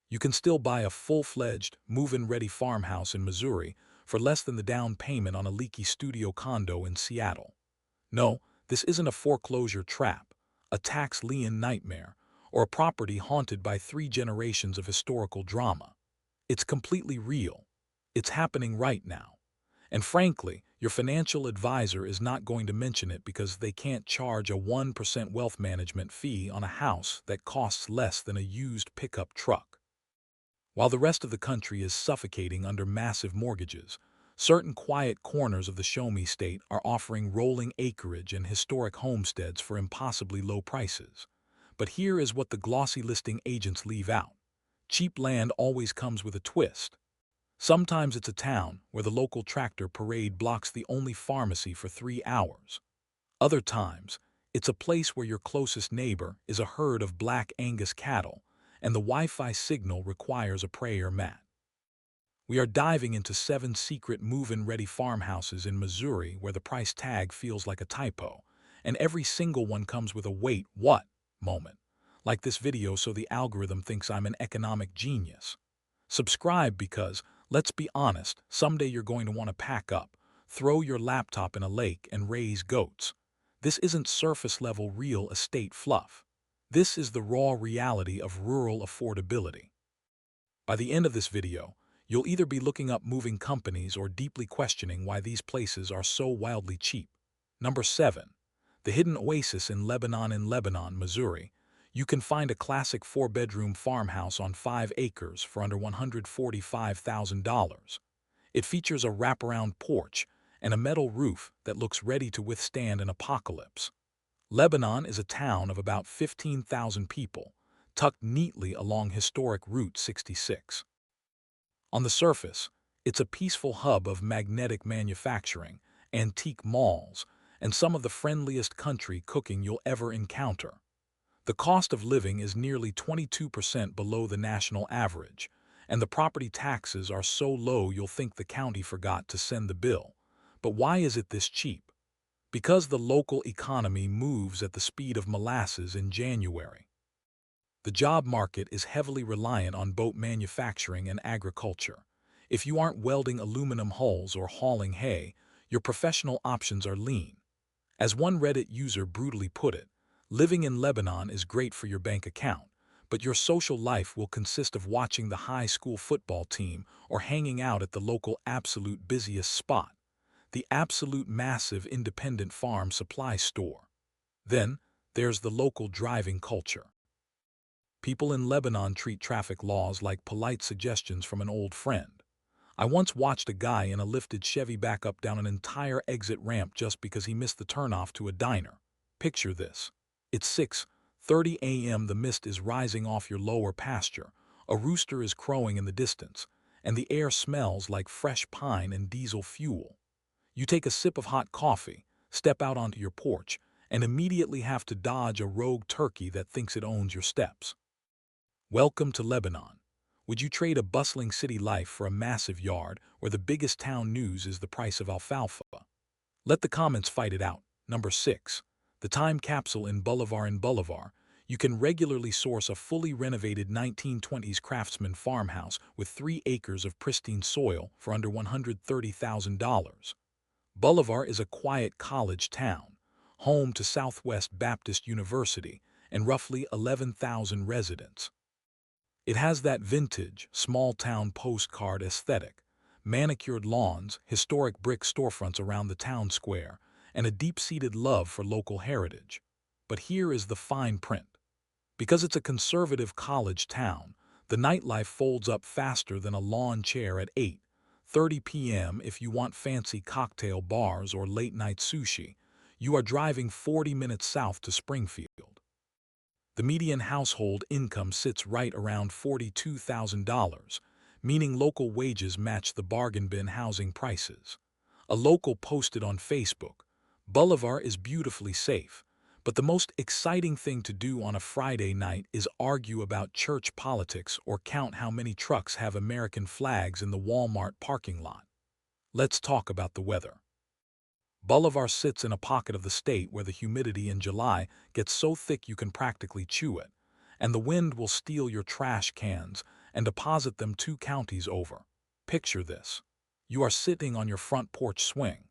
You can still buy a full-fledged, move-in-ready farmhouse in Missouri for less than the down payment on a leaky studio condo in Seattle. No, this isn't a foreclosure trap, a tax lien nightmare, or a property haunted by 3 generations of historical drama. It's completely real. It's happening right now. And frankly, your financial advisor is not going to mention it because they can't charge a 1% wealth management fee on a house that costs less than a used pickup truck. While the rest of the country is suffocating under massive mortgages, certain quiet corners of the show-me state are offering rolling acreage and historic homesteads for impossibly low prices. But here is what the glossy listing agents leave out. Cheap land always comes with a twist. Sometimes it's a town where the local tractor parade blocks the only pharmacy for 3 hours. Other times, it's a place where your closest neighbor is a herd of Black Angus cattle, and the Wi-Fi signal requires a prayer mat. We are diving into 7 secret move-in-ready farmhouses in Missouri where the price tag feels like a typo, and every single one comes with a "wait, what?" moment. Like this video so the algorithm thinks I'm an economic genius. Subscribe because, let's be honest, someday you're going to want to pack up, throw your laptop in a lake, and raise goats. This isn't surface-level real estate fluff. This is the raw reality of rural affordability. By the end of this video, you'll either be looking up moving companies or deeply questioning why these places are so wildly cheap. Number 7. The Hidden Oasis in Lebanon. In Lebanon, Missouri, you can find a classic 4-bedroom farmhouse on 5 acres for under $145,000. It features a wraparound porch and a metal roof that looks ready to withstand an apocalypse. Lebanon is a town of about 15,000 people, tucked neatly along historic Route 66. On the surface, it's a peaceful hub of magnetic manufacturing, antique malls, and some of the friendliest country cooking you'll ever encounter. The cost of living is nearly 22% below the national average, and the property taxes are so low you'll think the county forgot to send the bill. But why is it this cheap? Because the local economy moves at the speed of molasses in January. The job market is heavily reliant on boat manufacturing and agriculture. If you aren't welding aluminum hulls or hauling hay, your professional options are lean. As one Reddit user brutally put it, living in Lebanon is great for your bank account, but your social life will consist of watching the high school football team or hanging out at the local absolute busiest spot, the absolute massive independent farm supply store. Then, there's the local driving culture. People in Lebanon treat traffic laws like polite suggestions from an old friend. I once watched a guy in a lifted Chevy back up down an entire exit ramp just because he missed the turnoff to a diner. Picture this. It's 6:30 a.m. The mist is rising off your lower pasture, a rooster is crowing in the distance, and the air smells like fresh pine and diesel fuel. You take a sip of hot coffee, step out onto your porch, and immediately have to dodge a rogue turkey that thinks it owns your steps. Welcome to Lebanon. Would you trade a bustling city life for a massive yard where the biggest town news is the price of alfalfa? Let the comments fight it out. Number 6. The Time Capsule in Bolivar. In Bolivar, you can regularly source a fully renovated 1920s craftsman farmhouse with 3 acres of pristine soil for under $130,000. Bolivar is a quiet college town, home to Southwest Baptist University and roughly 11,000 residents. It has that vintage, small-town postcard aesthetic, manicured lawns, historic brick storefronts around the town square, and a deep-seated love for local heritage. But here is the fine print. Because it's a conservative college town, the nightlife folds up faster than a lawn chair at 8:30 p.m. If you want fancy cocktail bars or late-night sushi, you are driving 40 minutes south to Springfield. The median household income sits right around $42,000, meaning local wages match the bargain bin housing prices. A local posted on Facebook, "Bolivar is beautifully safe, but the most exciting thing to do on a Friday night is argue about church politics or count how many trucks have American flags in the Walmart parking lot." Let's talk about the weather. Bolivar sits in a pocket of the state where the humidity in July gets so thick you can practically chew it, and the wind will steal your trash cans and deposit them 2 counties over. Picture this. You are sitting on your front porch swing.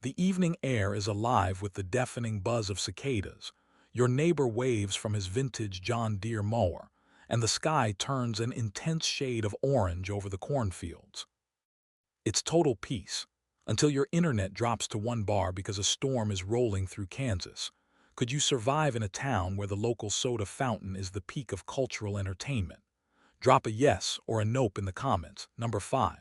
The evening air is alive with the deafening buzz of cicadas. Your neighbor waves from his vintage John Deere mower, and the sky turns an intense shade of orange over the cornfields. It's total peace, until your internet drops to 1 bar because a storm is rolling through Kansas. Could you survive in a town where the local soda fountain is the peak of cultural entertainment? Drop a yes or a nope in the comments. Number 5.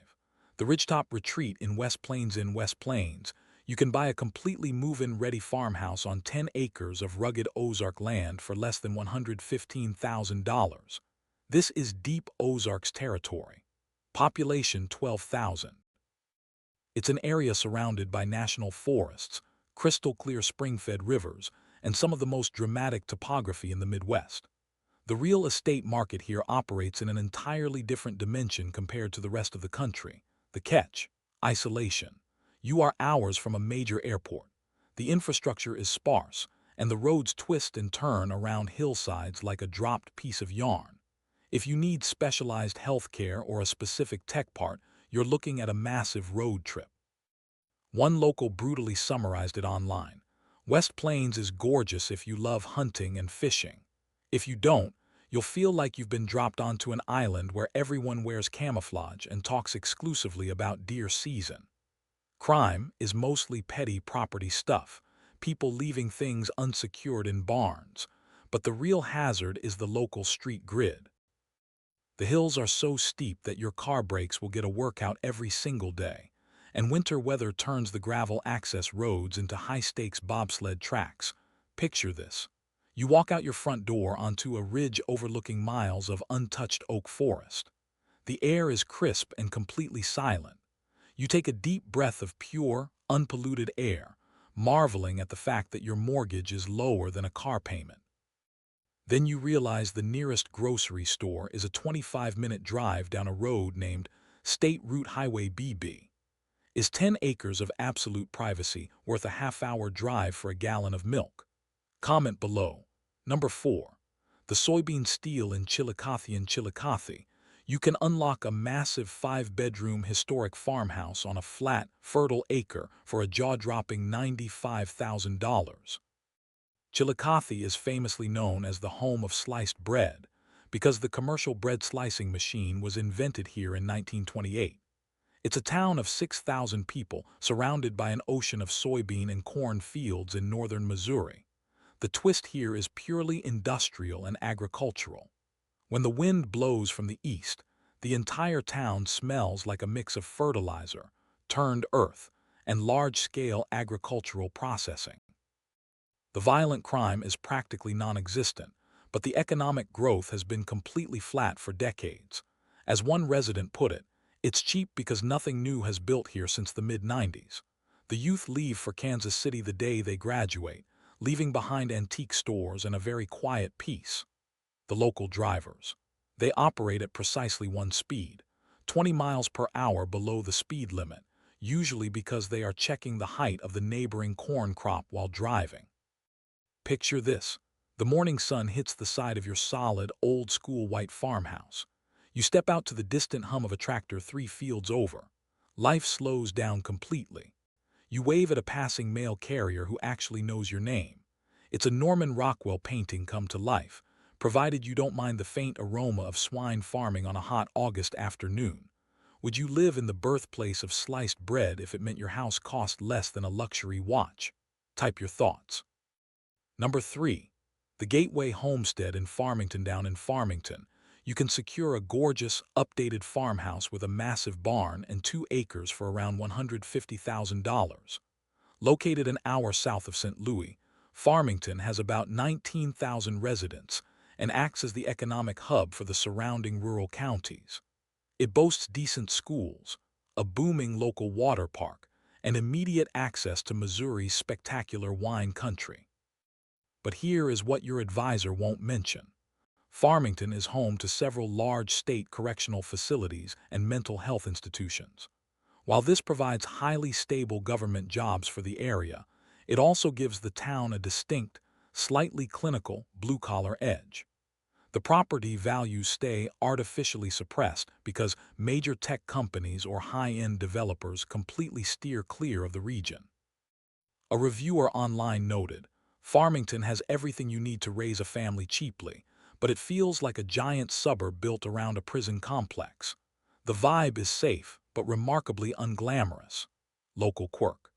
The Ridgetop Retreat in West Plains. In West Plains, you can buy a completely move-in ready farmhouse on 10 acres of rugged Ozark land for less than $115,000. This is deep Ozarks territory. Population 12,000. It's an area surrounded by national forests, crystal-clear spring-fed rivers, and some of the most dramatic topography in the Midwest. The real estate market here operates in an entirely different dimension compared to the rest of the country. The catch: isolation. You are hours from a major airport. The infrastructure is sparse, and the roads twist and turn around hillsides like a dropped piece of yarn. If you need specialized health care or a specific tech part, you're looking at a massive road trip. One local brutally summarized it online. West Plains is gorgeous if you love hunting and fishing. If you don't, you'll feel like you've been dropped onto an island where everyone wears camouflage and talks exclusively about deer season. Crime is mostly petty property stuff, people leaving things unsecured in barns, but the real hazard is the local street grid. The hills are so steep that your car brakes will get a workout every single day, and winter weather turns the gravel access roads into high-stakes bobsled tracks. Picture this. You walk out your front door onto a ridge overlooking miles of untouched oak forest. The air is crisp and completely silent. You take a deep breath of pure, unpolluted air, marveling at the fact that your mortgage is lower than a car payment. Then you realize the nearest grocery store is a 25-minute drive down a road named State Route Highway BB. Is 10 acres of absolute privacy worth a half-hour drive for a gallon of milk? Comment below. Number 4. The Soybean Steel in Chillicothe. In Chillicothe, you can unlock a massive 5-bedroom historic farmhouse on a flat, fertile acre for a jaw-dropping $95,000. Chillicothe is famously known as the home of sliced bread because the commercial bread slicing machine was invented here in 1928. It's a town of 6,000 people surrounded by an ocean of soybean and corn fields in northern Missouri. The twist here is purely industrial and agricultural. When the wind blows from the east, the entire town smells like a mix of fertilizer, turned earth, and large-scale agricultural processing. The violent crime is practically non-existent, but the economic growth has been completely flat for decades. As one resident put it, it's cheap because nothing new has built here since the mid-90s. The youth leave for Kansas City the day they graduate, leaving behind antique stores and a very quiet peace. The local drivers. They operate at precisely one speed, 20 miles per hour below the speed limit, usually because they are checking the height of the neighboring corn crop while driving. Picture this. The morning sun hits the side of your solid, old-school white farmhouse. You step out to the distant hum of a tractor 3 fields over. Life slows down completely. You wave at a passing mail carrier who actually knows your name. It's a Norman Rockwell painting come to life, provided you don't mind the faint aroma of swine farming on a hot August afternoon. Would you live in the birthplace of sliced bread if it meant your house cost less than a luxury watch? Type your thoughts. Number 3. The Gateway Homestead in Farmington. Down in Farmington, you can secure a gorgeous, updated farmhouse with a massive barn and 2 acres for around $150,000. Located an hour south of St. Louis, Farmington has about 19,000 residents and acts as the economic hub for the surrounding rural counties. It boasts decent schools, a booming local water park, and immediate access to Missouri's spectacular wine country. But here is what your advisor won't mention. Farmington is home to several large state correctional facilities and mental health institutions. While this provides highly stable government jobs for the area, it also gives the town a distinct, slightly clinical, blue-collar edge. The property values stay artificially suppressed because major tech companies or high-end developers completely steer clear of the region. A reviewer online noted, "Farmington has everything you need to raise a family cheaply, but it feels like a giant suburb built around a prison complex. The vibe is safe, but remarkably unglamorous." Local quirk.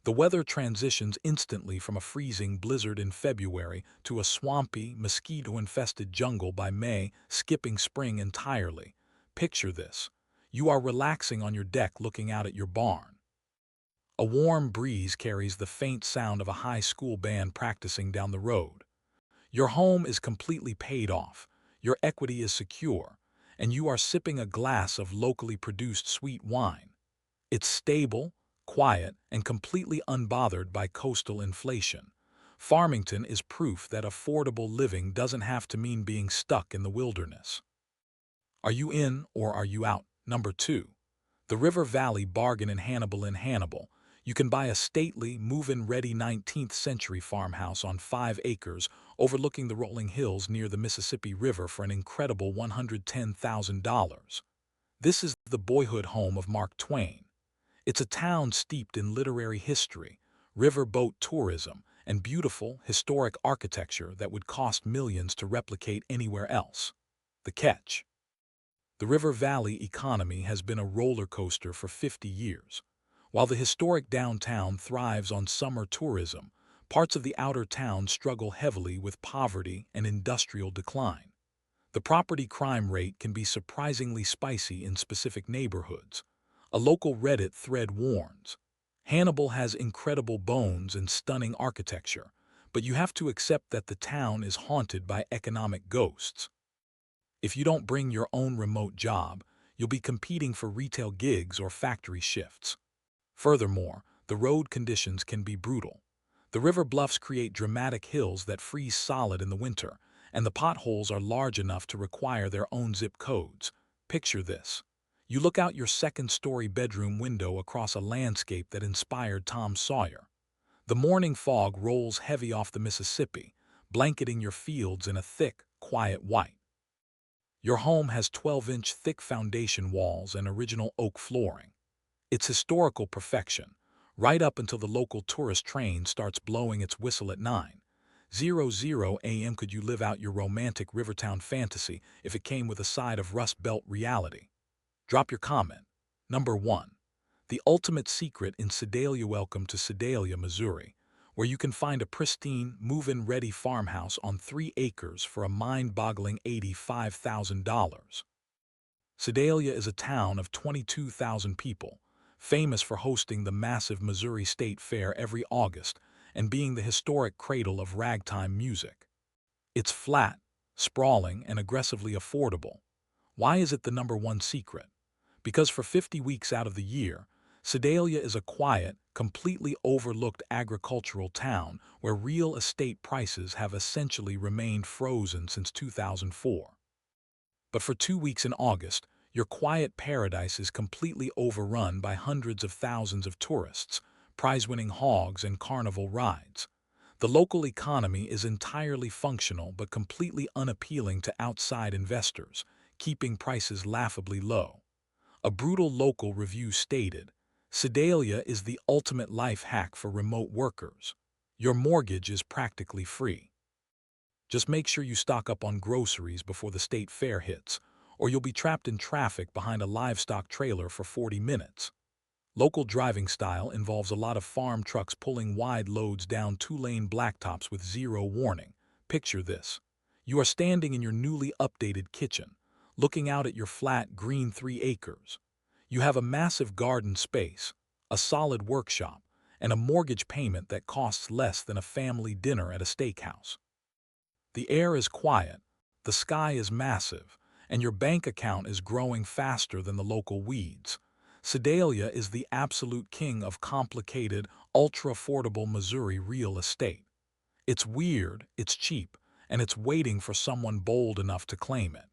The weather transitions instantly from a freezing blizzard in February to a swampy, mosquito-infested jungle by May, skipping spring entirely. Picture this. You are relaxing on your deck looking out at your barn. A warm breeze carries the faint sound of a high school band practicing down the road. Your home is completely paid off, your equity is secure, and you are sipping a glass of locally produced sweet wine. It's stable, quiet, and completely unbothered by coastal inflation. Farmington is proof that affordable living doesn't have to mean being stuck in the wilderness. Are you in or are you out? Number 2. The River Valley Bargain in Hannibal. You can buy a stately, move-in-ready 19th century farmhouse on 5 acres overlooking the rolling hills near the Mississippi River for an incredible $110,000. This is the boyhood home of Mark Twain. It's a town steeped in literary history, riverboat tourism, and beautiful, historic architecture that would cost millions to replicate anywhere else. The catch: the River Valley economy has been a roller coaster for 50 years. While the historic downtown thrives on summer tourism, parts of the outer town struggle heavily with poverty and industrial decline. The property crime rate can be surprisingly spicy in specific neighborhoods. A local Reddit thread warns, "Hannibal has incredible bones and stunning architecture, but you have to accept that the town is haunted by economic ghosts." If you don't bring your own remote job, you'll be competing for retail gigs or factory shifts. Furthermore, the road conditions can be brutal. The river bluffs create dramatic hills that freeze solid in the winter, and the potholes are large enough to require their own zip codes. Picture this. You look out your second-story bedroom window across a landscape that inspired Tom Sawyer. The morning fog rolls heavy off the Mississippi, blanketing your fields in a thick, quiet white. Your home has 12-inch thick foundation walls and original oak flooring. It's historical perfection, right up until the local tourist train starts blowing its whistle at 9:00 a.m. Could you live out your romantic Rivertown fantasy if it came with a side of Rust Belt reality? Drop your comment. Number 1. The ultimate secret in Sedalia. Welcome to Sedalia, Missouri, where you can find a pristine, move-in-ready farmhouse on 3 acres for a mind-boggling $85,000. Sedalia is a town of 22,000 people, famous for hosting the massive Missouri State Fair every August and being the historic cradle of ragtime music. It's flat, sprawling, and aggressively affordable. Why is it the number 1 secret? Because for 50 weeks out of the year, Sedalia is a quiet, completely overlooked agricultural town where real estate prices have essentially remained frozen since 2004. But for 2 weeks in August, your quiet paradise is completely overrun by hundreds of thousands of tourists, prize-winning hogs, and carnival rides. The local economy is entirely functional but completely unappealing to outside investors, keeping prices laughably low. A brutal local review stated, "Sedalia is the ultimate life hack for remote workers. Your mortgage is practically free. Just make sure you stock up on groceries before the state fair hits, or you'll be trapped in traffic behind a livestock trailer for 40 minutes. Local driving style involves a lot of farm trucks pulling wide loads down 2-lane blacktops with zero warning. Picture this. You are standing in your newly updated kitchen, looking out at your flat, green 3 acres. You have a massive garden space, a solid workshop, and a mortgage payment that costs less than a family dinner at a steakhouse. The air is quiet, the sky is massive, and your bank account is growing faster than the local weeds. Sedalia is the absolute king of complicated, ultra-affordable Missouri real estate. It's weird, it's cheap, and it's waiting for someone bold enough to claim it.